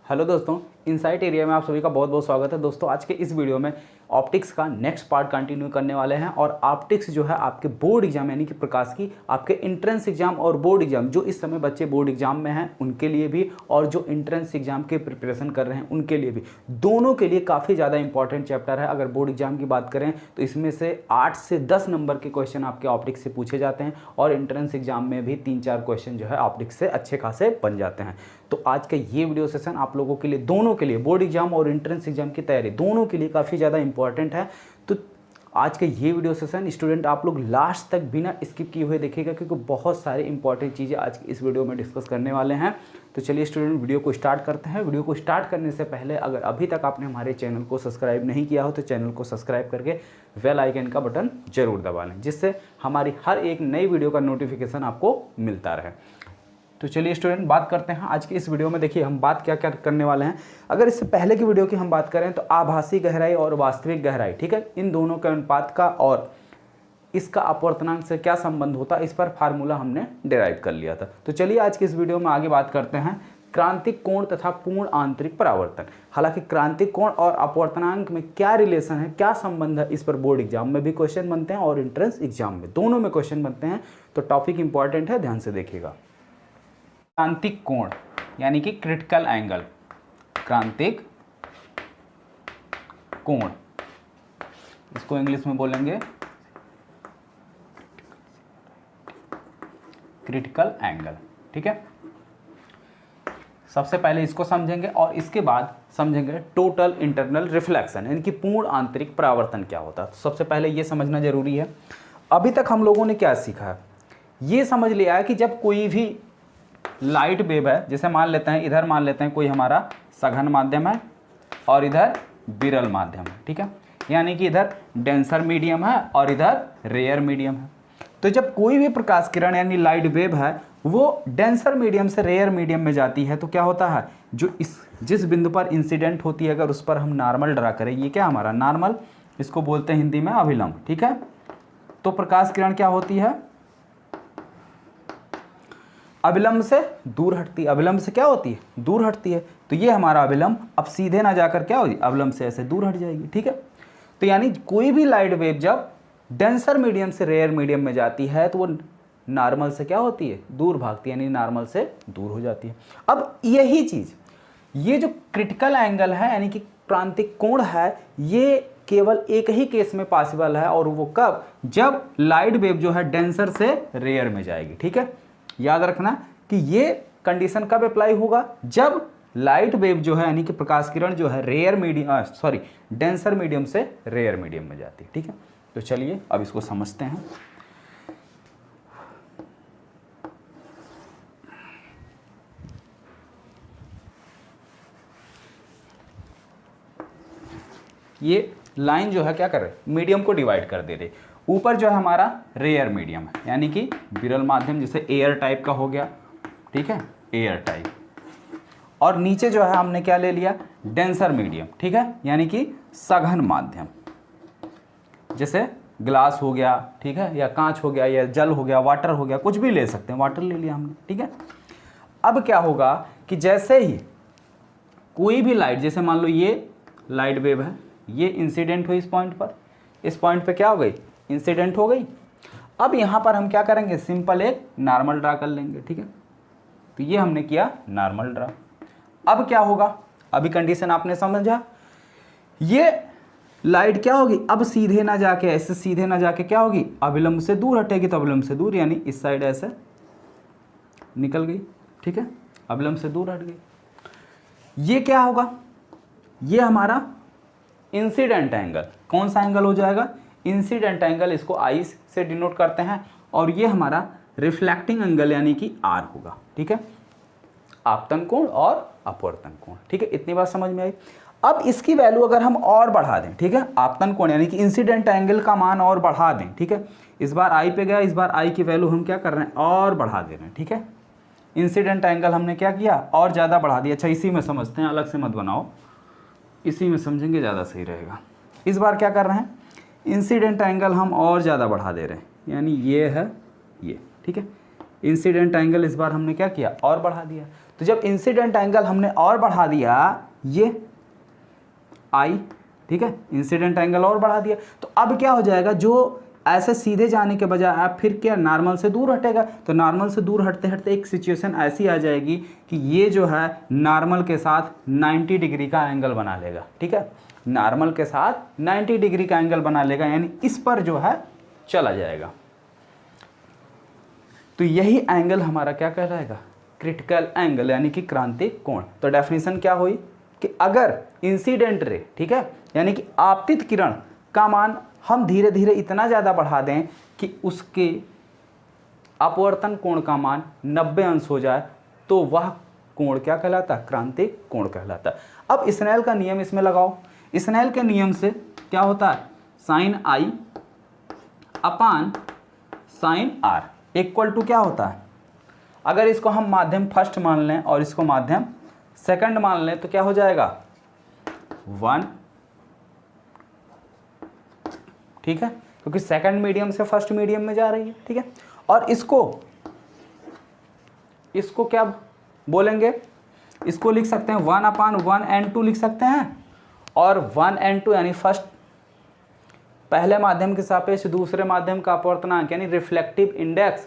Hello दोस्तों, insight area में आप सभी का बहुत बहुत स्वागत है। दोस्तों आज के इस वीडियो में ऑप्टिक्स का नेक्स्ट पार्ट कंटिन्यू करने वाले हैं और ऑप्टिक्स जो है आपके बोर्ड एग्जाम यानी कि प्रकाश की आपके एंट्रेंस एग्जाम और बोर्ड एग्जाम जो इस समय बच्चे बोर्ड एग्जाम में हैं उनके लिए भी और जो एंट्रेंस एग्जाम के प्रिपरेशन कर रहे हैं उनके लिए भी, दोनों के लिए काफ़ी ज़्यादा इंपॉर्टेंट चैप्टर है। अगर बोर्ड एग्जाम की बात करें तो इसमें से 8 से 10 नंबर के क्वेश्चन आपके ऑप्टिक्स से पूछे जाते हैं और एंट्रेंस एग्जाम में भी 3-4 क्वेश्चन जो है ऑप्टिक्स से अच्छे खासे बन जाते हैं। तो आज का ये वीडियो सेशन आप लोगों के लिए, दोनों के लिए, बोर्ड एग्जाम और एंट्रेंस एग्जाम की तैयारी दोनों के लिए काफ़ी ज़्यादा इंपॉर्टेंट है। तो आज का ये वीडियो सेशन स्टूडेंट आप लोग लास्ट तक बिना स्किप किए हुए देखिएगा क्योंकि बहुत सारी इंपॉर्टेंट चीज़ें आज की इस वीडियो में डिस्कस करने वाले हैं। तो चलिए स्टूडेंट वीडियो को स्टार्ट करते हैं। वीडियो को स्टार्ट करने से पहले अगर अभी तक आपने हमारे चैनल को सब्सक्राइब नहीं किया हो तो चैनल को सब्सक्राइब करके बेल आइकन का बटन जरूर दबा लें जिससे हमारी हर एक नई वीडियो का नोटिफिकेशन आपको मिलता रहे। तो चलिए स्टूडेंट बात करते हैं आज की इस वीडियो में। देखिए हम बात क्या क्या करने वाले हैं। अगर इससे पहले की वीडियो की हम बात करें तो आभासी गहराई और वास्तविक गहराई, ठीक है, इन दोनों के अनुपात का और इसका अपवर्तनांक से क्या संबंध होता है इस पर फार्मूला हमने डिराइव कर लिया था। तो चलिए आज की इस वीडियो में आगे बात करते हैं क्रांतिक कोण तथा पूर्ण आंतरिक परावर्तन। हालांकि क्रांतिक कोण और अपवर्तनांक में क्या रिलेशन है, क्या संबंध है, इस पर बोर्ड एग्जाम में भी क्वेश्चन बनते हैं और एंट्रेंस एग्जाम में दोनों में क्वेश्चन बनते हैं। तो टॉपिक इंपॉर्टेंट है, ध्यान से देखिएगा। क्रांतिक कोण यानी कि क्रिटिकल एंगल, क्रांतिक कोण, इसको इंग्लिश में बोलेंगे क्रिटिकल एंगल, ठीक है। सबसे पहले इसको समझेंगे और इसके बाद समझेंगे टोटल इंटरनल रिफ्लेक्शन यानी कि पूर्ण आंतरिक परावर्तन क्या होता है। तो सबसे पहले ये समझना जरूरी है। अभी तक हम लोगों ने क्या सीखा है, ये समझ लिया है कि जब कोई भी लाइट वेव है, जैसे मान लेते हैं इधर, मान लेते हैं कोई हमारा सघन माध्यम है और इधर विरल माध्यम है, ठीक है, यानी कि इधर डेंसर मीडियम है और इधर रेयर मीडियम है। तो जब कोई भी प्रकाश किरण यानी लाइट वेव है वो डेंसर मीडियम से रेयर मीडियम में जाती है तो क्या होता है, जो जिस बिंदु पर इंसिडेंट होती है अगर उस पर हम नॉर्मल ड्रा करें, ये क्या हमारा नॉर्मल, इसको बोलते हैं हिंदी में अभिलंब, ठीक है। तो प्रकाश किरण क्या होती है, अभिलंब से दूर हटती है। अभिलंब से क्या होती है, दूर हटती है। तो ये हमारा अभिलंब अब सीधे ना जाकर क्या होगी, अभिलंब से ऐसे दूर हट जाएगी, ठीक है। तो यानी कोई भी लाइट वेव जब डेंसर मीडियम से रेयर मीडियम में जाती है तो वो नॉर्मल से क्या होती है, दूर भागती है, यानी नॉर्मल से दूर हो जाती है। अब यही चीज, ये जो क्रिटिकल एंगल है यानी कि क्रांतिक कोण है, ये केवल एक ही केस में पॉसिबल है और वो कब, जब लाइट वेव जो है डेंसर से रेयर में जाएगी, ठीक है। याद रखना कि ये कंडीशन कब अप्लाई होगा, जब लाइट वेव जो है यानी कि प्रकाश किरण जो है रेयर मीडियम डेंसर मीडियम से रेयर मीडियम में जाती है, ठीक है। तो चलिए अब इसको समझते हैं। ये लाइन जो है क्या कर रहे, मीडियम को डिवाइड कर दे रही। ऊपर जो है हमारा रेयर मीडियम है यानी कि विरल माध्यम, जैसे एयर टाइप का हो गया, ठीक है, एयर टाइप। और नीचे जो है हमने क्या ले लिया, डेंसर मीडियम, ठीक है, यानी कि सघन माध्यम, जैसे ग्लास हो गया, ठीक है, या कांच हो गया, या जल हो गया, वाटर हो गया, कुछ भी ले सकते हैं, वाटर ले लिया हमने, ठीक है। अब क्या होगा कि जैसे ही कोई भी लाइट, जैसे मान लो ये लाइट वेव है, ये इंसिडेंट हुई इस पॉइंट पर, इस पॉइंट पे क्या हो गई, इंसिडेंट हो गई। अब यहां पर हम क्या करेंगे, सिंपल एक नॉर्मल ड्रा कर लेंगे, ठीक है। तो ये हमने किया नॉर्मल ड्रा। अब क्या होगा, अभी कंडीशन आपने समझा, ये लाइट क्या होगी, अब सीधे ना जाके, ऐसे सीधे ना जाके क्या होगी, अभिलंब से दूर हटेगी। तो अभिलंब से दूर यानी इस साइड ऐसे निकल गई, ठीक है, अभिलंब से दूर हट गई। ये क्या होगा, ये हमारा इंसिडेंट एंगल, कौन सा एंगल हो जाएगा, इंसिडेंट एंगल, इसको आई से डिनोट करते हैं। और ये हमारा रिफ्लेक्टिंग एंगल यानी कि आर होगा, ठीक है, आपतन कोण और अपवर्तन कोण, ठीक है। इतनी बात समझ में आई। अब इसकी वैल्यू अगर हम और बढ़ा दें, ठीक है, आपतन कोण यानी कि इंसिडेंट एंगल का मान और बढ़ा दें, ठीक है, इस बार आई पे गया, इस बार आई की वैल्यू हम क्या कर रहे हैं, और बढ़ा दे रहे हैं, ठीक है। इंसिडेंट एंगल हमने क्या किया, और ज़्यादा बढ़ा दिया। अच्छा इसी में समझते हैं, अलग से मत बनाओ, इसी में समझेंगे ज़्यादा सही रहेगा। इस बार क्या कर रहे हैं, इंसिडेंट एंगल हम और ज़्यादा बढ़ा दे रहे हैं, यानी ये है ये, ठीक है। इंसिडेंट एंगल इस बार हमने क्या किया, और बढ़ा दिया। तो तो जब इंसिडेंट एंगल हमने और बढ़ा दिया ये आई, ठीक है, इंसिडेंट एंगल और बढ़ा दिया, तो अब क्या हो जाएगा, जो ऐसे सीधे जाने के बजाय आप फिर क्या नॉर्मल से दूर हटेगा, तो नॉर्मल से दूर हटते हटते एक सिचुएशन ऐसी आ जाएगी कि ये जो है नॉर्मल के साथ 90 डिग्री का एंगल बना लेगा, ठीक है, नॉर्मल के साथ 90 डिग्री का एंगल बना लेगा, यानी इस पर जो है चला जाएगा। तो यही एंगल हमारा क्या कहलाएगा, क्रिटिकल एंगल, यानी कि क्रांतिक कोण। तो डेफिनेशन क्या हुई कि अगर इंसिडेंट रे, ठीक है, यानी कि आपतित किरण का मान हम धीरे धीरे इतना ज़्यादा बढ़ा दें कि उसके अपवर्तन कोण का मान 90 अंश हो जाए, तो वह कोण क्या कहलाता है, क्रांतिक कोण कहलाता है। अब स्नेल का नियम इसमें लगाओ। स्नेल के नियम से क्या होता है, sine i upon sine r equal to क्या होता है, अगर इसको हम माध्यम फर्स्ट मान लें और इसको माध्यम सेकंड मान लें तो क्या हो जाएगा 1, ठीक है, क्योंकि सेकंड मीडियम से फर्स्ट मीडियम में जा रही है, ठीक है। और इसको क्या बोलेंगे, इसको लिख सकते हैं 1/1n2 लिख सकते हैं, और 1n2 यानी फर्स्ट पहले माध्यम के सापेक्ष दूसरे माध्यम का अपवर्तनांक, यानी reflective index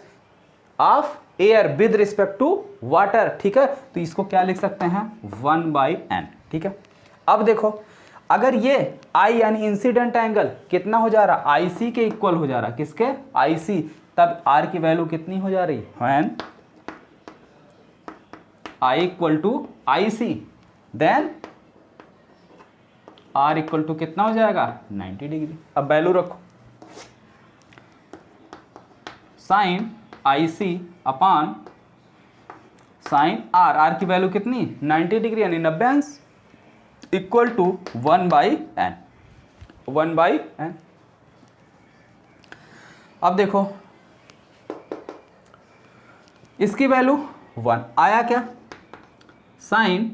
of air with respect to water, ठीक है, तो इसको क्या लिख सकते हैं 1/n, ठीक है। अब देखो, अगर ये I यानी इंसिडेंट एंगल कितना हो जा रहा, IC के इक्वल हो जा रहा, किसके, IC, तब R की वैल्यू कितनी हो जा रही, when I equal to IC, then R equal to कितना हो जाएगा 90 डिग्री। अब वैल्यू रखो, sine IC upon sine R की वैल्यू कितनी 90 डिग्री यानी 90 अंश, इक्वल टू 1/n। अब देखो इसकी वैल्यू 1 आया क्या, sign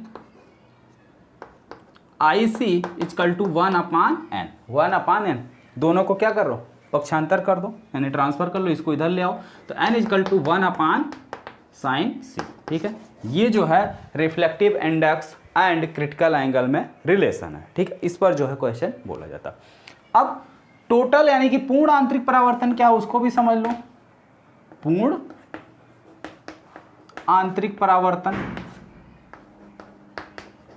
IC equal to 1/n, दोनों को क्या कर लो, पक्षांतर कर दो, यानी ट्रांसफर कर लो, इसको इधर ले आओ, तो n equal to 1/sin C, ठीक है। ये जो है reflective index and critical angle में रिलेशन है, ठीक है, इस पर जो है क्वेश्चन बोला जाता है। अब टोटल यानी कि पूर्ण आंतरिक परावर्तन क्या है उसको भी समझ लो। पूर्ण आंतरिक परावर्तन,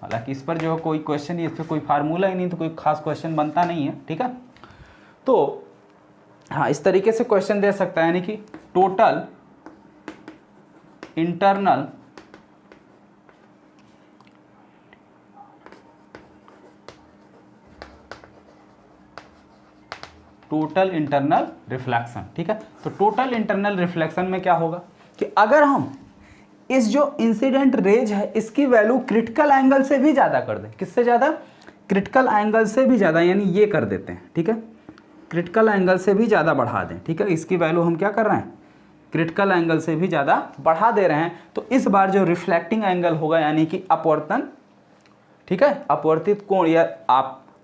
हालांकि इस पर जो है कोई क्वेश्चन ही, इस पर कोई फार्मूला ही नहीं, तो कोई खास क्वेश्चन बनता नहीं है, ठीक है। तो हाँ, इस तरीके से क्वेश्चन दे सकता है, यानी कि टोटल इंटरनल रिफ्लेक्शन, ठीक है। तो टोटल इंटरनल रिफ्लेक्शन में क्या होगा कि अगर हम इस जो इंसिडेंट रेज है इसकी वैल्यू क्रिटिकल एंगल से भी ज़्यादा कर दें, किससे ज़्यादा, क्रिटिकल एंगल से भी ज़्यादा, यानी ये कर देते हैं, ठीक है, क्रिटिकल एंगल से भी ज़्यादा बढ़ा दें, ठीक है, इसकी वैल्यू हम क्या कर रहे हैं, क्रिटिकल एंगल से भी ज़्यादा बढ़ा दे रहे हैं, तो इस बार जो रिफ्लेक्टिंग एंगल होगा यानी कि अपवर्तन, ठीक है, अपवर्तित कोण, या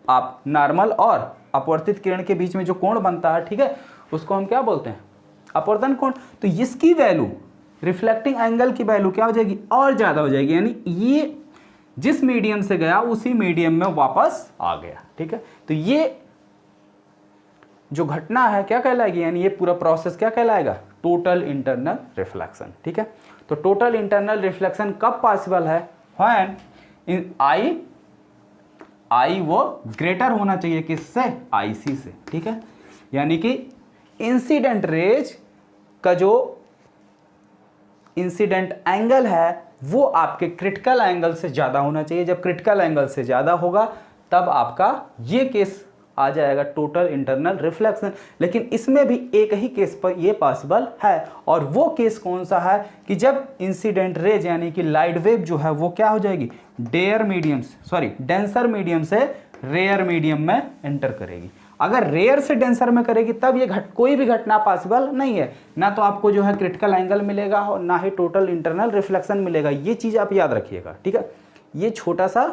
आप नॉर्मल और अपवर्तित किरण के बीच में जो कोण बनता है, ठीक है, उसको हम क्या बोलते हैं, अपवर्तन कोण। तो इसकी वैल्यू, रिफ्लेक्टिंग एंगल की वैल्यू क्या हो जाएगी, और ज़्यादा हो जाएगी, यानी ये जिस मीडियम से गया उसी मीडियम में वापस आ गया, ठीक है। तो ये जो घटना है क्या कहलाएगी, यानी ये पूरा प्रोसेस क्या कहलाएगा, टोटल इंटरनल रिफ्लेक्शन, ठीक है। तो टोटल इंटरनल रिफ्लेक्शन कब पॉसिबल है, व्हेन आई वो ग्रेटर होना चाहिए किससे, IC से, ठीक है, यानी कि इंसिडेंट रेज का जो इंसिडेंट एंगल है वो आपके क्रिटिकल एंगल से ज़्यादा होना चाहिए। जब क्रिटिकल एंगल से ज़्यादा होगा तब आपका ये केस आ जाएगा टोटल इंटरनल रिफ्लेक्शन। लेकिन इसमें भी एक ही केस पर ये पॉसिबल है, और वो केस कौन सा है कि जब इंसिडेंट रेज यानी कि लाइट वेव जो है वो क्या हो जाएगी, डेंसर मीडियम से रेयर मीडियम में एंटर करेगी। अगर रेयर से डेंसर में करेगी तब ये कोई भी घटना पॉसिबल नहीं है, ना तो आपको जो है क्रिटिकल एंगल मिलेगा और ना ही टोटल इंटरनल रिफ्लेक्शन मिलेगा। ये चीज़ आप याद रखिएगा, ठीक है। ये छोटा सा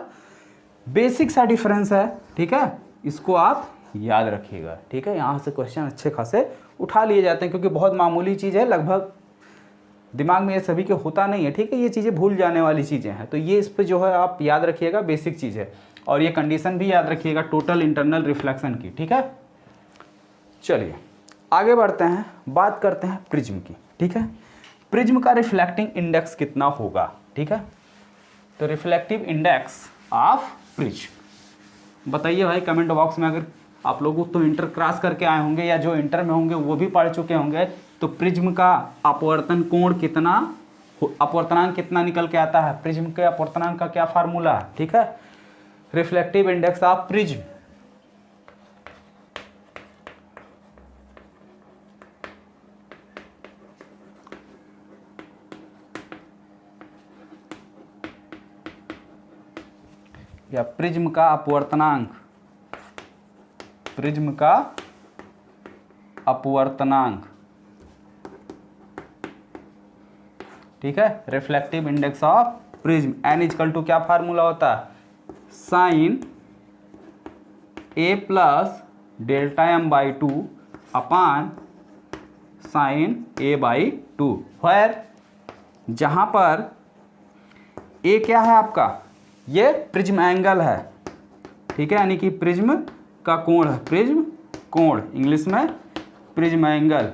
बेसिक सा डिफरेंस है, ठीक है, इसको आप याद रखिएगा, ठीक है। यहाँ से क्वेश्चन अच्छे खासे उठा लिए जाते हैं क्योंकि बहुत मामूली चीज़ है, लगभग दिमाग में ये सभी के होता नहीं है, ठीक है, ये चीज़ें भूल जाने वाली चीज़ें हैं, तो ये इस पर जो है आप याद रखिएगा, बेसिक चीज़ है। और ये कंडीशन भी याद रखिएगा टोटल इंटरनल रिफ्लेक्शन की, ठीक है। चलिए आगे बढ़ते हैं, बात करते हैं प्रिज्म की, ठीक है। प्रिज्म का रिफ्लेक्टिंग इंडेक्स कितना होगा, ठीक है। तो रिफ्लेक्टिव इंडेक्स ऑफ प्रिज्म बताइए भाई कमेंट बॉक्स में। अगर आप लोग तो इंटर क्रॉस करके आए होंगे या जो इंटर में होंगे वो भी पढ़ चुके होंगे, तो प्रिज्म का अपवर्तन कोण कितना, अपवर्तनांक कितना निकल के आता है, प्रिज्म के अपवर्तनांक का क्या फार्मूला है, ठीक है। रिफ्लेक्टिव इंडेक्स ऑफ प्रिज्म या प्रिज्म का अपवर्तनांक, प्रिज्म का अपवर्तनांक, ठीक है। Reflective index of prism n equal to क्या फार्मूला होता है, sine a plus delta m by two upon sine a by two, where जहां पर ए क्या है आपका, ये प्रिज्म एंगल है, ठीक है, यानी कि प्रिज्म का कोण है, प्रिज्म कोण इंग्लिश में प्रिज्म एंगल।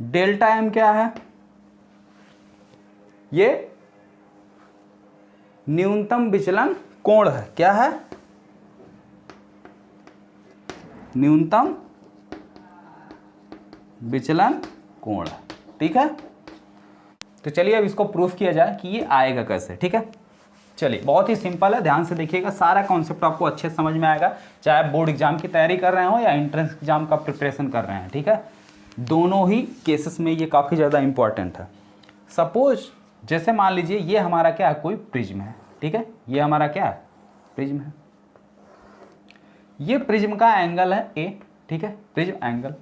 डेल्टा एम क्या है, ये न्यूनतम विचलन कोण है, क्या है, न्यूनतम विचलन कोण है, ठीक है। तो चलिए अब इसको प्रूफ किया जाए कि ये आएगा कैसे, ठीक है। चलिए बहुत ही सिंपल है, ध्यान से देखिएगा, सारा कॉन्सेप्ट आपको अच्छे से समझ में आएगा, चाहे आप बोर्ड एग्जाम की तैयारी कर रहे हो या एंट्रेंस एग्जाम का प्रिपरेशन कर रहे हैं, ठीक है। दोनों ही केसेस में ये काफ़ी ज़्यादा इंपॉर्टेंट है। सपोज जैसे मान लीजिए ये हमारा क्या है, कोई प्रिज्म है, ठीक है, ये हमारा क्या है, प्रिज्म है, ये प्रिज्म का एंगल है ए, ठीक है, प्रिज्म एंगल,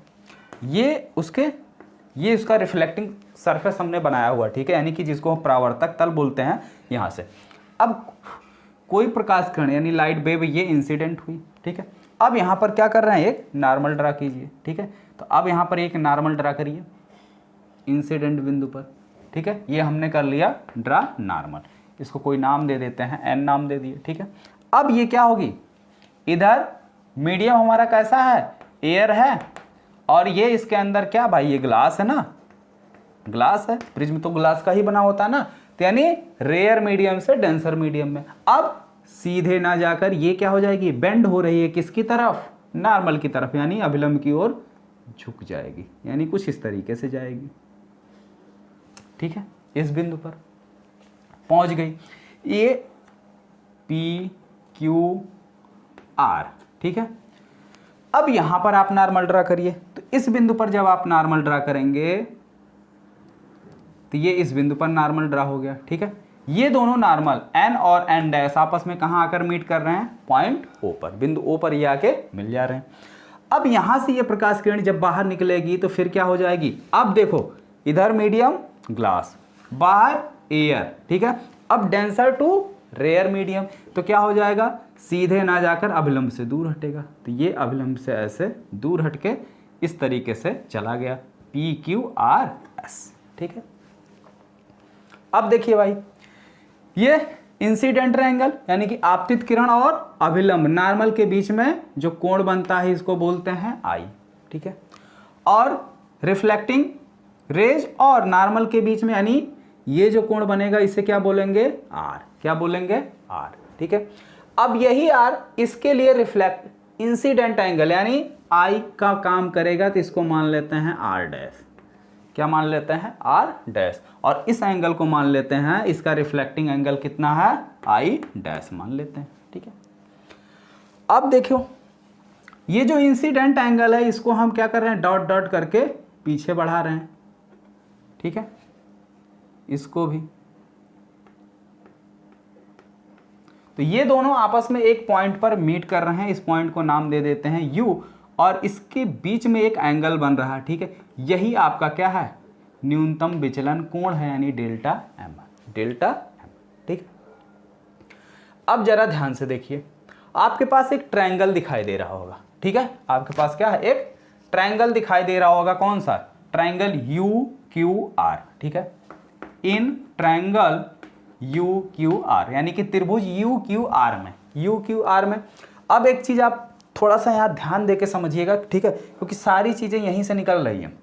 ये उसका रिफ्लेक्टिंग सरफेस हमने बनाया हुआ, ठीक है, यानी कि जिसको हम परावर्तक तल बोलते हैं यहाँ से। अब कोई प्रकाश किरण यानी लाइट वेव ये इंसिडेंट हुई, ठीक है। अब यहाँ पर क्या कर रहे हैं, एक नॉर्मल ड्रा कीजिए, ठीक है। तो अब यहाँ पर एक नॉर्मल ड्रा करिए इंसिडेंट बिंदु पर, ठीक है, ये हमने कर लिया ड्रा नॉर्मल, इसको कोई नाम दे देते हैं, एन नाम दे दिए, ठीक है। अब ये क्या होगी, इधर मीडियम हमारा कैसा है, एयर है, और ये इसके अंदर क्या भाई, ये ग्लास है ना, ग्लास है, प्रिज्म तो ग्लास का ही बना होता है ना, तो यानी रेयर मीडियम से डेंसर मीडियम में। अब सीधे ना जाकर ये क्या हो जाएगी, बेंड हो रही है किसकी तरफ, नॉर्मल की तरफ, यानी अभिलंब की ओर झुक जाएगी, यानी कुछ इस तरीके से जाएगी, ठीक है। इस बिंदु पर पहुंच गई, ये पी क्यू आर, ठीक है। अब यहां पर आप नॉर्मल ड्रा करिए, तो इस बिंदु पर जब आप नॉर्मल ड्रा करेंगे तो ये इस बिंदु पर नॉर्मल ड्रा हो गया, ठीक है। ये दोनों नॉर्मल एन और एन डैश आपस में कहां आकर मीट कर रहे हैं, पॉइंट ओ पर, बिंदु ओ पर ये आके मिल जा रहे हैं। अब यहां से ये प्रकाश किरण जब बाहर निकलेगी तो फिर क्या हो जाएगी, अब देखो इधर मीडियम ग्लास, बाहर एयर, ठीक है। अब डेंसर टू रेयर मीडियम, तो क्या हो जाएगा, सीधे ना जाकर अभिलंब से दूर हटेगा, तो ये अभिलंब से ऐसे दूर हटके इस तरीके से चला गया, पी क्यू आर एस, ठीक है। अब देखिए भाई, ये इंसिडेंट एंगल यानी कि आपतित किरण और अभिलंब नॉर्मल के बीच में जो कोण बनता है इसको बोलते हैं आई, ठीक है। और रिफ्लेक्टिंग रेज और नॉर्मल के बीच में यानी ये जो कोण बनेगा इसे क्या बोलेंगे, आर, क्या बोलेंगे, आर, ठीक है। अब यही आर इसके लिए रिफ्लेक्ट इंसिडेंट एंगल यानी आई का काम करेगा, तो इसको मान लेते हैं आर डैश, क्या मान लेते हैं, आर डैश, और इस एंगल को मान लेते हैं, इसका रिफ्लेक्टिंग एंगल कितना है, आई डैश मान लेते हैं, ठीक है। अब देखो ये जो इंसिडेंट एंगल है इसको हम क्या कर रहे हैं, डॉट डॉट करके पीछे बढ़ा रहे हैं, ठीक है, इसको भी। तो ये दोनों आपस में एक पॉइंट पर मीट कर रहे हैं, इस पॉइंट को नाम दे देते हैं यू, और इसके बीच में एक एंगल बन रहा है, ठीक है, यही आपका क्या है, न्यूनतम विचलन कोण है, यानी डेल्टा एम, डेल्टा एम, ठीक। अब जरा ध्यान से देखिए, आपके पास एक ट्रायंगल दिखाई दे रहा होगा, ठीक है, आपके पास क्या है, एक ट्रायंगल दिखाई दे रहा होगा, कौन सा? ट्रायंगल यू क्यू आर, ठीक है। In triangle you Q R, यानी कि त्रिभुज यू क्यू आर में, यू क्यू आर में। अब एक चीज आप थोड़ा सा यहाँ ध्यान देके समझिएगा, ठीक है, क्योंकि सारी चीजें यहीं से निकल रही हैं।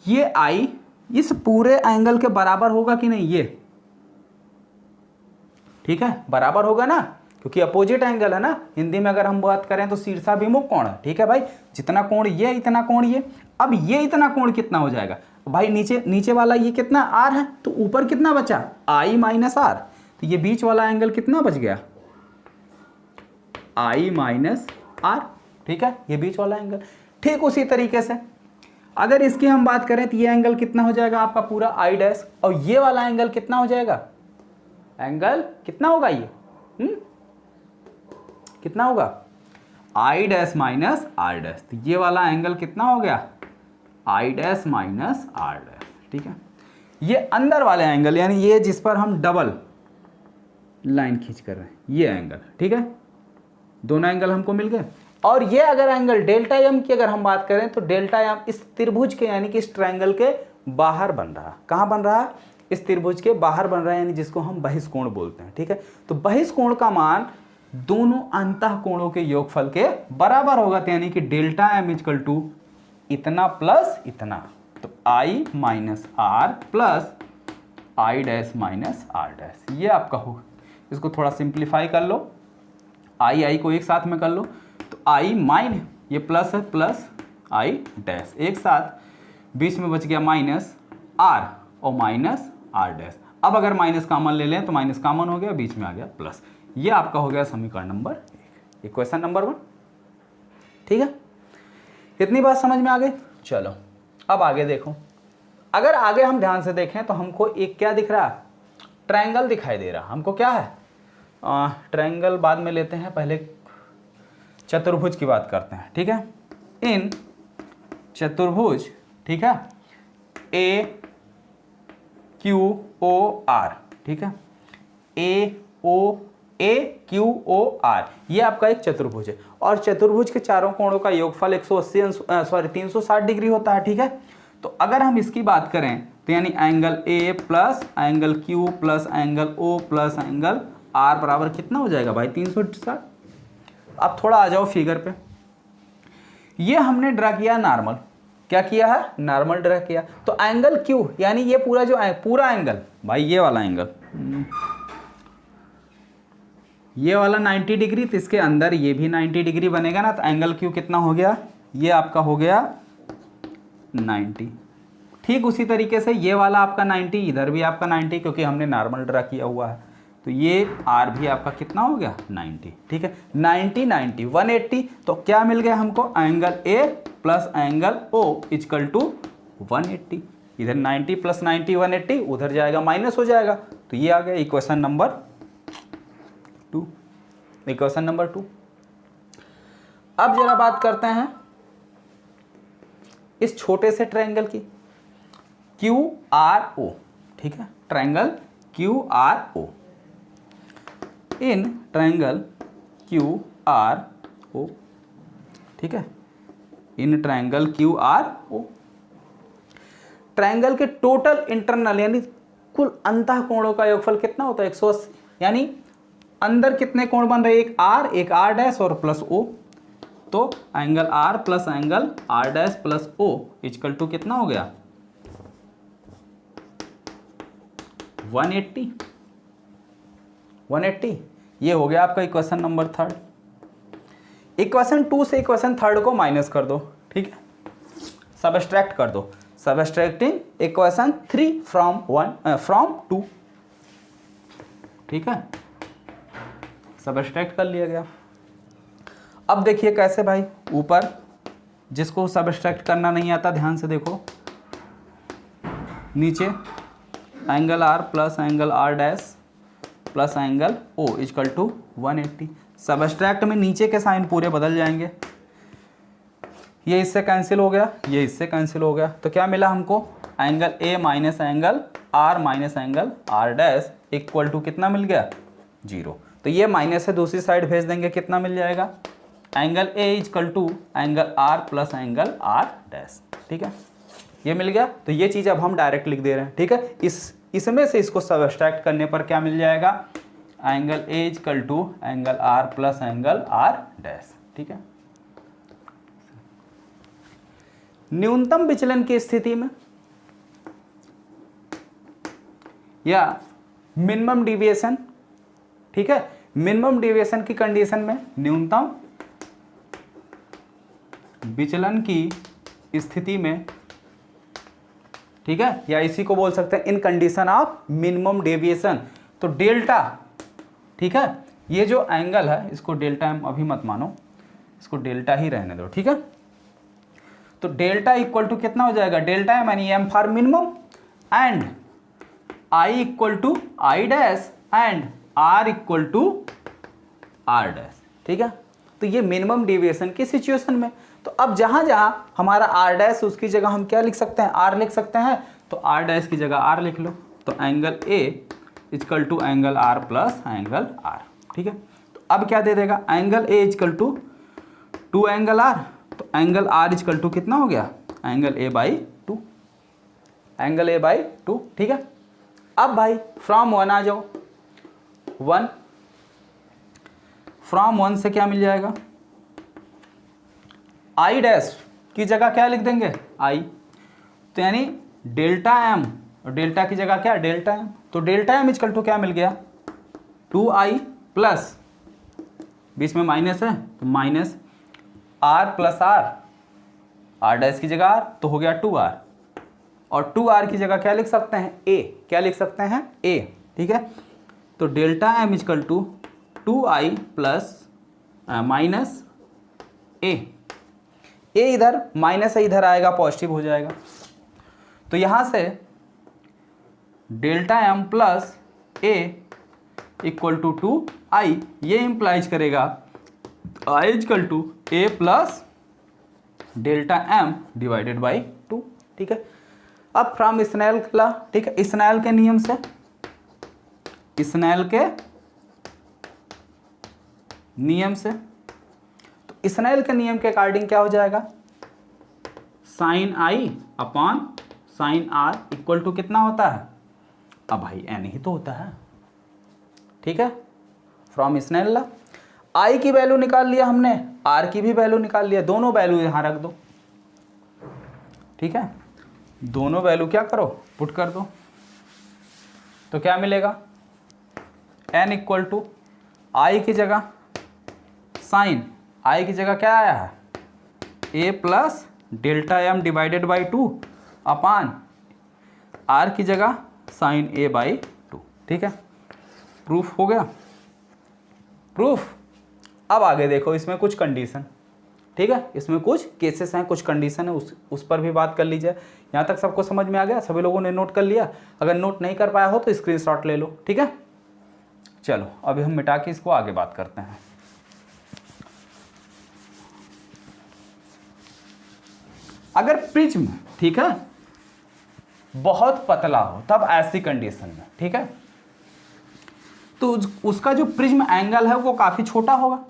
ये आई इस पूरे एंगल के बराबर होगा कि नहीं? ये ठीक है, बराबर होगा ना, क्योंकि अपोजिट एंगल है ना। हिंदी में अगर हम बात करें तो शीर्षाभिमुख कोण है, ठीक है भाई। जितना कोण ये, इतना कोण ये। अब ये इतना कोण कितना हो जाएगा भाई? नीचे वाला ये कितना? आर है, तो ऊपर कितना बचा? आई माइनस आर। तो ये बीच वाला एंगल कितना बच गया? आई माइनस आर, ठीक है, ये बीच वाला एंगल। ठीक उसी तरीके से अगर इसकी हम बात करें तो ये एंगल कितना हो जाएगा आपका? पूरा आई डैश। और ये वाला एंगल कितना हो जाएगा? एंगल कितना होगा ये? कितना होगा? I dash minus are dash. तो ये वाला एंगल कितना हो गया? I dash minus are dash, ठीक है। ये अंदर वाले एंगल, यानी ये जिस पर हम डबल लाइन खींच कर रहे हैं, ये एंगल, ठीक है। दोनों एंगल हमको मिल गए। और ये अगर एंगल डेल्टा एम की अगर हम बात करें तो डेल्टा एम इस त्रिभुज के, यानी कि इस ट्रायंगल के बाहर बन रहा। कहाँ बन रहा है? इस त्रिभुज के बाहर बन रहा है, यानी जिसको हम बहिष्कोण बोलते हैं, ठीक है। तो बहिष्कोण का मान दोनों अंतः कोणों के योगफल के बराबर होगा, तो यानी कि डेल्टा एम इक्वल टू इतना प्लस इतना। तो I minus are plus I dash minus are dash, ये आपका होगा। इसको थोड़ा सिंप्लीफाई कर लो, आई को एक साथ में कर लो, तो आई माइन, ये प्लस है, प्लस आई डैश एक साथ, बीच में बच गया माइनस आर और माइनस आर डैश। अब अगर माइनस कॉमन ले लें तो माइनस कॉमन हो गया, बीच में आ गया प्लस। ये आपका हो गया समीकरण नंबर 1, इक्वेशन नंबर 1, ठीक है। इतनी बात समझ में आ गई? चलो अब आगे देखो। अगर आगे हम ध्यान से देखें तो हमको एक क्या दिख रहा है? ट्रायंगल दिखाई दे रहा। हमको क्या है? ट्रायंगल बाद में लेते हैं, पहले चतुर्भुज की बात करते हैं, ठीक है। इन चतुर्भुज, ठीक है, ए क्यू ओ आर, ठीक है, ए क्यू ओ आर, ये आपका एक चतुर्भुज है। और चतुर्भुज के चारों कोणों का योगफल 360 डिग्री होता है, ठीक है। तो अगर हम इसकी बात करें तो यानी angle a plus angle q plus angle o plus angle r बराबर कितना हो जाएगा भाई? 360। अब थोड़ा आ जाओ फिगर पे। ये हमने ड्रा किया नॉर्मल, क्या किया है? नॉर्मल ड्रा किया। तो एंगल क्यू, यानी ये पूरा जो पूरा एंगल भाई, ये वाला एंगल, ये वाला 90 डिग्री, तो इसके अंदर ये भी 90 डिग्री बनेगा ना। तो एंगल क्यू कितना हो गया? ये आपका हो गया 90। ठीक उसी तरीके से ये वाला आपका 90, इधर भी आपका 90, क्योंकि हमने नॉर्मल ड्रा किया हुआ है। तो ये आर भी आपका कितना हो गया? 90, ठीक है। 90 90 180। तो क्या मिल गया हमको? Angle a plus angle o equal to 180। इधर 90 प्लस 90 180, उधर जाएगा माइनस हो जाएगा। तो ये आ गया इक्वेशन नंबर 2, इक्वेशन नंबर 2। अब जरा बात करते हैं इस छोटे से ट्रायंगल की, क्यू आर ओ, ठीक है, triangle q r o. In triangle q r o, ठीक है, in triangle q r o, triangle के टोटल इंटरनल यानी कुल अंतः कोणों का योगफल कितना होता है? 180। यानी अंदर कितने कोण बन रहे? एक आर डैश और प्लस ओ। तो angle r plus angle r dash plus o equal to कितना हो गया? 180। 180 ये हो गया आपका इक्वेशन नंबर 3। इक्वेशन 2 से इक्वेशन 3 को माइनस कर दो, ठीक है, सबट्रैक्ट कर दो। सबट्रैक्टिंग इक्वेशन 3 फ्रॉम 2, ठीक है, सबट्रैक्ट कर लिया गया। अब देखिए कैसे भाई, ऊपर जिसको सबट्रैक्ट करना नहीं आता ध्यान से देखो, नीचे angle r plus angle r dash plus angle o equal to 180। Subtract में नीचे के साइन पूरे बदल जाएंगे, ये इससे कैंसिल हो गया, ये इससे कैंसिल हो गया। तो क्या मिला हमको? Angle a minus angle r dash equal to कितना मिल गया? 0। तो ये माइनस से दूसरी साइड भेज देंगे, कितना मिल जाएगा? Angle a equal to angle r plus angle r dash. ठीक है, ये मिल गया। तो ये चीज़ अब हम डायरेक्ट लिख दे रहे हैं। ठीक है, इसमें से इसको सबट्रैक्ट करने पर क्या मिल जाएगा, angle a equal to angle r plus angle r dash. ठीक है, न्यूनतम विचलन की स्थिति में या मिनिमम डिविएशन, ठीक है, मिनिमम डिविएशन की कंडीशन में न्यूनतम विचलन की स्थिति में, ठीक है, या इसी को बोल सकते हैं इन कंडीशन ऑफ मिनिमम डेविएशन। तो डेल्टा, ठीक है, ये जो एंगल है इसको डेल्टा एम अभी मत मानो, इसको डेल्टा ही रहने दो। ठीक है, तो डेल्टा इक्वल टू कितना हो जाएगा, डेल्टा एम यानी m for minimum and i equal to i dash and r equal to r dash. ठीक है, तो ये मिनिमम डेविएशन की सिचुएशन में। तो अब जहां जहां हमारा आर डैश उसकी जगह हम क्या लिख सकते हैं, आर लिख सकते हैं। तो आर डैश की जगह आर लिख लो। तो angle a equal to angle r plus angle r. ठीक है, तो अब क्या दे देगा, angle a equal to angle r, तो एंगल आर इजकल टू कितना हो गया, angle a by two, angle a by two. ठीक है, अब भाई फ्रॉम वन आ जाओ, वन, फ्रॉम वन से क्या मिल जाएगा, आई डैश की जगह क्या लिख देंगे, आई। तो यानी डेल्टा एम, और डेल्टा की जगह क्या, डेल्टा एम। तो डेल्टा एम इजकल टू क्या मिल गया, 2i प्लस, बीच में माइनस है तो minus are plus r, r dash की जगह आर तो हो गया 2r, और 2r की जगह क्या लिख सकते हैं, a, क्या लिख सकते हैं, a। ठीक है, तो delta m equal to 2i plus minus a, a इधर माइनस है, इधर आएगा पॉजिटिव हो जाएगा। तो यहां से delta m plus a equal to 2i, ये इंप्लाइज करेगा i equal to a plus delta M divided by 2। ठीक है, अब फ्रॉम स्नेल ला, ठीक है, स्नेल के नियम से, स्नेल के नियम से, तो स्नेल के नियम के अकॉर्डिंग क्या हो जाएगा, sine i upon sine r equal to कितना होता है, अब भाई एन ही तो होता है। ठीक है, फ्रॉम स्नेल ला आई की वैल्यू निकाल लिया हमने, आर की भी वैल्यू निकाल लिया, दोनों वैल्यू यहां रख दो। ठीक है, दोनों वैल्यू क्या करो, पुट कर दो। तो क्या मिलेगा, एन इक्वल टू आई की जगह साइन, आई की जगह क्या आया है, A plus delta M divided by 2 upon R की जगह साइन ए बाई 2। ठीक है, प्रूफ हो गया, प्रूफ। अब आगे देखो, इसमें कुछ कंडीशन, ठीक है, इसमें कुछ केसेस हैं, कुछ कंडीशन है, उस पर भी बात कर लीजिए। यहाँ तक सबको समझ में आ गया, सभी लोगों ने नोट कर लिया, अगर नोट नहीं कर पाया हो तो स्क्रीनशॉट ले लो। ठीक है, चलो अभी हम मिटा के इसको आगे बात करते हैं। अगर प्रिज्म, ठीक है, बहुत पतला हो तब ऐसी कंडीशन में, ठीक है, तो उसका जो प्रिज्म एंगल है वो काफी छोटा होगा।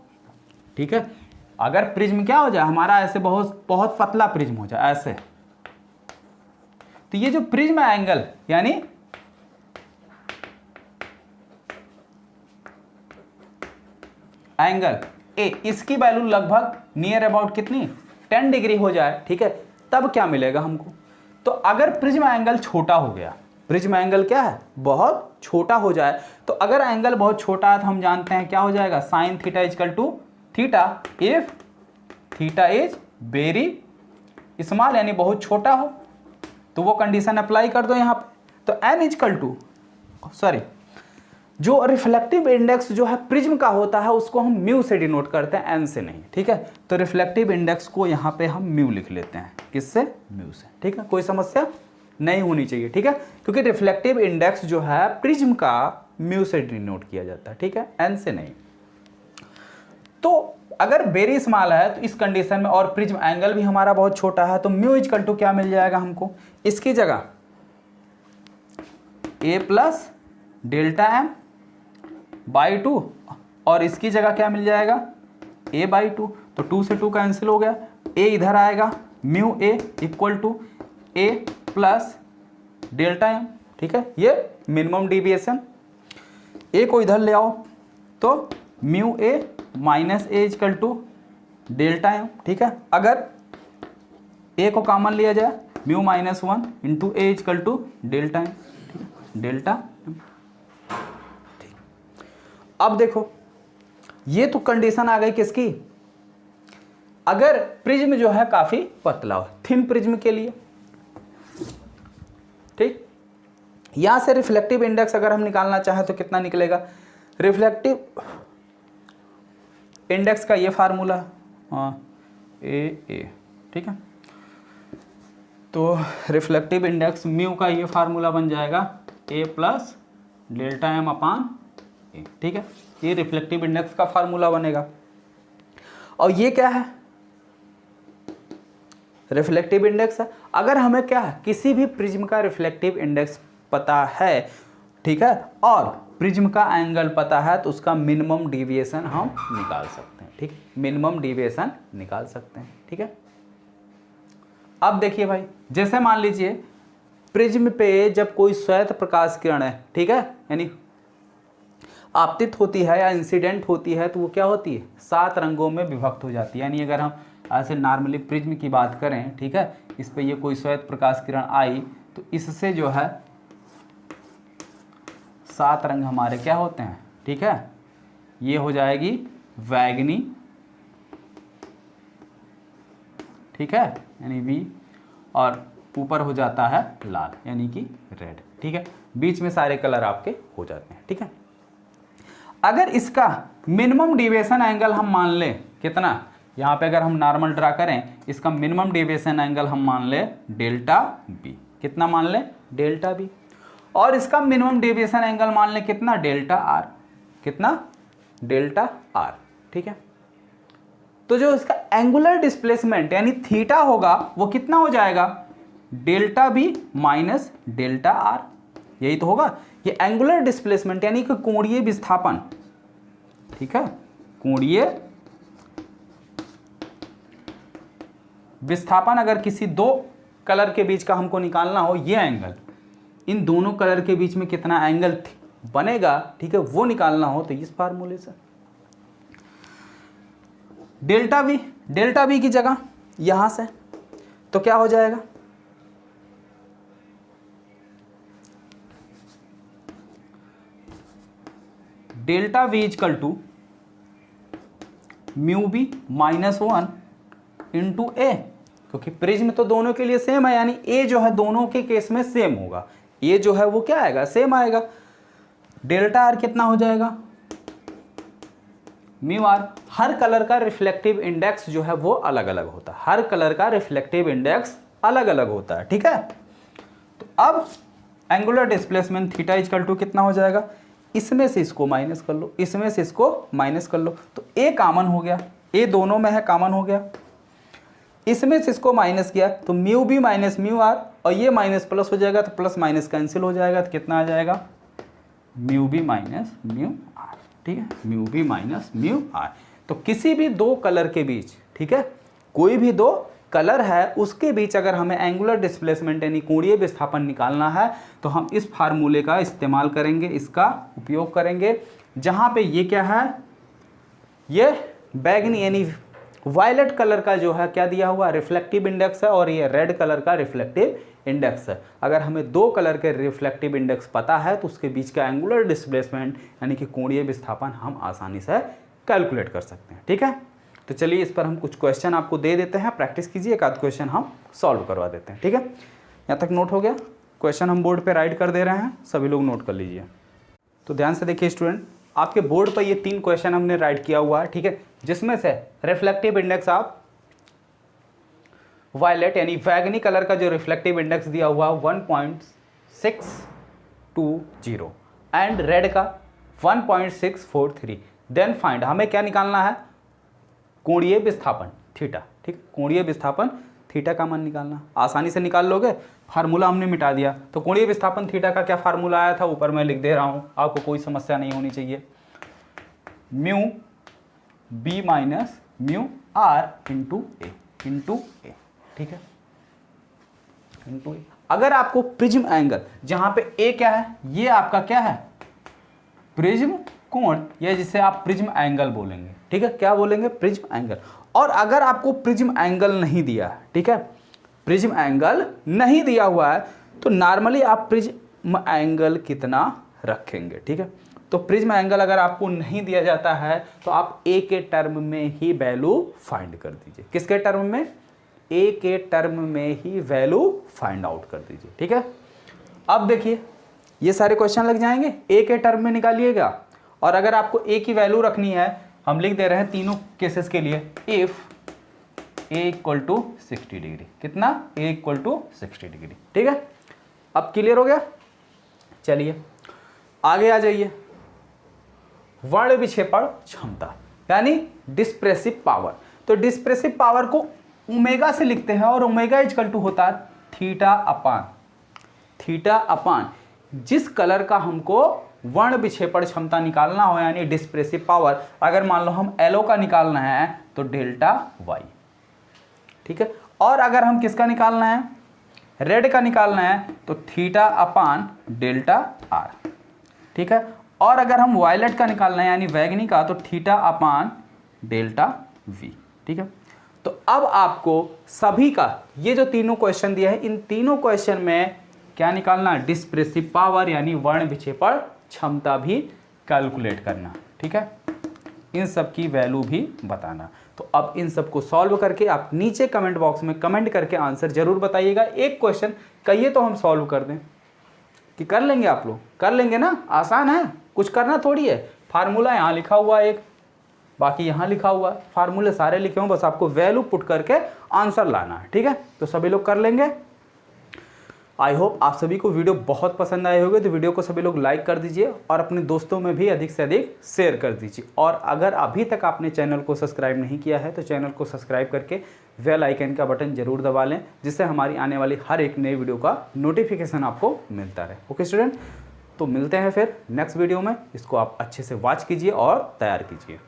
ठीक है, अगर प्रिज्म क्या हो जाए हमारा, ऐसे बहुत बहुत पतला प्रिज्म हो जाए ऐसे, तो ये जो प्रिज्म एंगल यानी एंगल ए, इसकी वैल्यू लगभग नियर अबाउट कितनी, 10 डिग्री हो जाए। ठीक है, तब क्या मिलेगा हमको, तो अगर प्रिज्म एंगल छोटा हो गया, प्रिज्म एंगल क्या है, बहुत छोटा हो जाए, तो अगर एंगल बहुत छोटा है तो हम जानते हैं क्या हो जाएगा, sine theta equal to theta if theta is very small, यानी बहुत छोटा हो, तो वो कंडीशन अप्लाई कर दो यहाँ पे। तो एन इजकल टू, सॉरी, जो रिफ्लेक्टिव इंडेक्स जो है प्रिज्म का होता है उसको हम म्यू से डिनोट करते हैं, एन से नहीं। ठीक है, तो रिफ्लेक्टिव इंडेक्स को यहाँ पे हम म्यू लिख लेते हैं, किससे, म्यू से। ठीक है, कोई समस्या नहीं होनी चाहिए। ठीक है, क्योंकि रिफ्लेक्टिव इंडेक्स जो है प्रिज्म का म्यू से डिनोट किया जाता है, ठीक है, एन से नहीं। तो अगर वेरी स्मॉल है तो इस कंडीशन में, और प्रिज्म एंगल भी हमारा बहुत छोटा है, तो म्यू इजकल टू क्या मिल जाएगा हमको, इसकी जगह ए प्लस डेल्टा एम बाई 2, और इसकी जगह क्या मिल जाएगा, a/2, तो 2 से 2 कैंसिल हो गया, a इधर आएगा, mu a equal to a plus delta m, ठीक है, ये मिनिमम डिविएशन। a को इधर ले आओ तो mu a minus a equal to delta m, ठीक है। अगर a को कॉमन लिया जाए, mu -1 into a equal to delta m, delta m. अब देखो ये तो कंडीशन आ गई किसकी, अगर प्रिज्म जो है काफी पतला हो, थिन प्रिज्म के लिए, ठीक। यहां से रिफ्लेक्टिव इंडेक्स अगर हम निकालना चाहें तो कितना निकलेगा, रिफ्लेक्टिव इंडेक्स का ये फार्मूला ए, ठीक है। तो रिफ्लेक्टिव इंडेक्स म्यू का ये फार्मूला बन जाएगा a प्लस डेल्टा एम अपान ए, ठीक है। ये रिफ्लेक्टिव इंडेक्स का फार्मूला बनेगा। और ये क्या है, रिफ्लेक्टिव इंडेक्स है। अगर हमें क्या है, किसी भी प्रिज्म का रिफ्लेक्टिव इंडेक्स पता है, ठीक है, और प्रिज्म का एंगल पता है, तो उसका मिनिमम डिविएशन हम निकाल सकते हैं, ठीक, मिनिमम डिविएशन निकाल सकते हैं, ठीक है। अब देखिए भाई, जैसे मान लीजिए प्रिज्म पे जब कोई श्वेत प्रकाश किरण है, ठीक है, यानी आपतित होती है या इंसिडेंट होती है, तो वो क्या होती है, 7 रंगों में विभक्त हो जाती है। यानी अगर हम ऐसे नॉर्मली प्रिज्म की बात करें, ठीक है, इस पे ये कोई श्वेत प्रकाश किरण आई, तो इससे जो है 7 रंग हमारे क्या होते हैं, ठीक है। ये हो जाएगी वैगनी, ठीक है, यानी वी, और ऊपर हो जाता है लाल यानी कि रेड, ठीक है। बीच में सारे कलर आपके हो जाते हैं, ठीक है। अगर इसका मिनिमम डिविएशन एंगल हम मान लें कितना, यहाँ पे अगर हम नॉर्मल ड्रा करें, इसका मिनिमम डिविएशन एंगल हम मान लें डेल्टा बी, कितना मान लें, डेल्टा बी, और इसका मिनिमम डिविएशन एंगल मान लें कितना, डेल्टा आर, कितना, डेल्टा आर, ठीक है। तो जो इसका एंगुलर डिस्प्लेसमेंट यानी थीटा होगा वो कितना हो जाएगा, delta b minus delta r, यही तो होगा। ये एंगुलर डिस्प्लेसमेंट यानी कि कोणीय विस्थापन, ठीक है, कोणीय विस्थापन अगर किसी दो कलर के बीच का हमको निकालना हो, ये एंगल, इन दोनों कलर के बीच में कितना एंगल बनेगा, ठीक है, वो निकालना हो तो इस फार्मूले से डेल्टा वी की जगह यहां से तो क्या हो जाएगा, delta V equal to mu B -1 into A, क्योंकि प्रिज्म तो दोनों के लिए सेम है, यानी ए जो है दोनों के केस में सेम होगा, ए जो है वो क्या आएगा, सेम आएगा। डेल्टा आर कितना हो जाएगा, म्यू आर। हर कलर का रिफ्लेक्टिव इंडेक्स जो है वो अलग अलग होता है, हर कलर का रिफ्लेक्टिव इंडेक्स अलग अलग होता है, ठीक है। तो अब angular displacement theta equal to कितना हो जाएगा, इसमें से इसको माइनस कर लो, इसमें से इसको माइनस कर लो, तो ए कॉमन हो गया, ए दोनों में है, कॉमन हो गया, इसमें से इसको माइनस किया तो mu B minus mu r, और ये माइनस प्लस हो जाएगा, तो प्लस माइनस कैंसिल हो जाएगा, तो कितना आ जाएगा, mu B minus mu r, ठीक है, mu B minus mu r. तो किसी भी दो कलर के बीच, ठीक है, कोई भी दो कलर है उसके बीच अगर हमें एंगुलर डिस्प्लेसमेंट यानी कोणीय विस्थापन निकालना है, तो हम इस फार्मूले का इस्तेमाल करेंगे, इसका उपयोग करेंगे, जहां पे ये क्या है, ये बैगनी यानी वायलेट कलर का जो है क्या दिया हुआ, रिफ्लेक्टिव इंडेक्स है, और ये रेड कलर का रिफ्लेक्टिव इंडेक्स है। अगर हमें दो कलर के रिफ्लेक्टिव इंडेक्स पता है तो उसके बीच का एंगुलर डिस्प्लेसमेंट यानी कि कोणीय विस्थापन हम आसानी से कैलकुलेट कर सकते हैं, ठीक है। तो चलिए इस पर हम कुछ क्वेश्चन आपको दे देते हैं, प्रैक्टिस कीजिए, एक आध क्वेश्चन हम सॉल्व करवा देते हैं, ठीक है। यहाँ तक नोट हो गया, क्वेश्चन हम बोर्ड पे राइट कर दे रहे हैं, सभी लोग नोट कर लीजिए। तो ध्यान से देखिए स्टूडेंट, आपके बोर्ड पर ये 3 क्वेश्चन हमने राइट किया हुआ है, ठीक है, जिसमें से रिफ्लेक्टिव इंडेक्स ऑफ वायलेट यानी बैगनी कलर का जो रिफ्लेक्टिव इंडेक्स दिया हुआ 1.620 एंड रेड का 1.643। देन फाइंड, हमें क्या निकालना है, कोणीय विस्थापन थीटा, ठीक, कोणीय विस्थापन थीटा का मान निकालना, आसानी से निकाल लोगे, फार्मूला हमने मिटा दिया। तो कोणीय विस्थापन थीटा का क्या फार्मूला आया था, ऊपर मैं लिख दे रहा हूं, आपको कोई समस्या नहीं होनी चाहिए, mu B minus mu R into A, ठीक है, इंटू ए। अगर आपको प्रिज्म एंगल, जहां पे ए क्या है, ये आपका क्या है, प्रिज्म कोण, या जिसे आप प्रिज्म एंगल बोलेंगे, ठीक है, क्या बोलेंगे, प्रिज्म एंगल। और अगर आपको प्रिज्म एंगल नहीं दिया, ठीक है, प्रिज्म एंगल नहीं दिया हुआ है, तो नॉर्मली आप प्रिज्म एंगल कितना रखेंगे, ठीक है। तो प्रिज्म एंगल अगर आपको नहीं दिया जाता है तो आप ए के टर्म में ही वैल्यू फाइंड कर दीजिए। किसके टर्म में, ए के टर्म में ही वैल्यू फाइंड आउट कर दीजिए, ठीक है। अब देखिए ये सारे क्वेश्चन लग जाएंगे, ए के टर्म में निकालिएगा। और अगर आपको ए की वैल्यू रखनी है, हम लिख दे रहे हैं तीनों केसेस के लिए, if a equal to 60 degree, कितना, ए इक्वल टू 60 डिग्री, ठीक है। अब क्लियर हो गया। चलिए आगे आ जाइए, वर्ण विक्षेपण क्षमता यानी डिस्प्रेसिव पावर। तो डिस्प्रेसिव पावर को ओमेगा से लिखते हैं, और ओमेगा इक्वल टू होता है थीटा अपान जिस कलर का हमको वर्ण विक्षेपण क्षमता निकालना हो, यानी डिस्प्रेसिव पावर, अगर मान लो हम एलो का निकालना है तो डेल्टा वाई, ठीक है। और अगर हम किसका निकालना है, रेड का निकालना है, तो थीटा अपान डेल्टा आर, ठीक है। और अगर हम वायलेट का निकालना है यानी वैगनी का, तो थीटा अपान डेल्टा वी, ठीक है। तो अब आपको सभी का ये जो तीनों क्वेश्चन दिया है, इन तीनों क्वेश्चन में क्या निकालना, डिस्प्रेसिव पावर यानी वर्ण विक्षेपण क्षमता भी कैलकुलेट करना, ठीक है, इन सब की वैल्यू भी बताना। तो अब इन सब को सॉल्व करके आप नीचे कमेंट बॉक्स में कमेंट करके आंसर जरूर बताइएगा। एक क्वेश्चन कहिए तो हम सॉल्व कर दें, कि कर लेंगे आप लोग, कर लेंगे ना, आसान है, कुछ करना थोड़ी है। फार्मूला यहाँ लिखा हुआ है एक, बाकी यहाँ लिखा हुआ है, फार्मूले सारे लिखे हुए, बस आपको वैल्यू पुट करके आंसर लाना है, ठीक है। तो सभी लोग कर लेंगे। आई होप आप सभी को वीडियो बहुत पसंद आए होंगे, तो वीडियो को सभी लोग लाइक कर दीजिए और अपने दोस्तों में भी अधिक से अधिक शेयर कर दीजिए। और अगर अभी तक आपने चैनल को सब्सक्राइब नहीं किया है तो चैनल को सब्सक्राइब करके बेल आइकन का बटन जरूर दबा लें, जिससे हमारी आने वाली हर एक नई वीडियो का नोटिफिकेशन आपको मिलता रहे। ओके स्टूडेंट, तो मिलते हैं फिर नेक्स्ट वीडियो में। इसको आप अच्छे से वॉच कीजिए और तैयार कीजिए।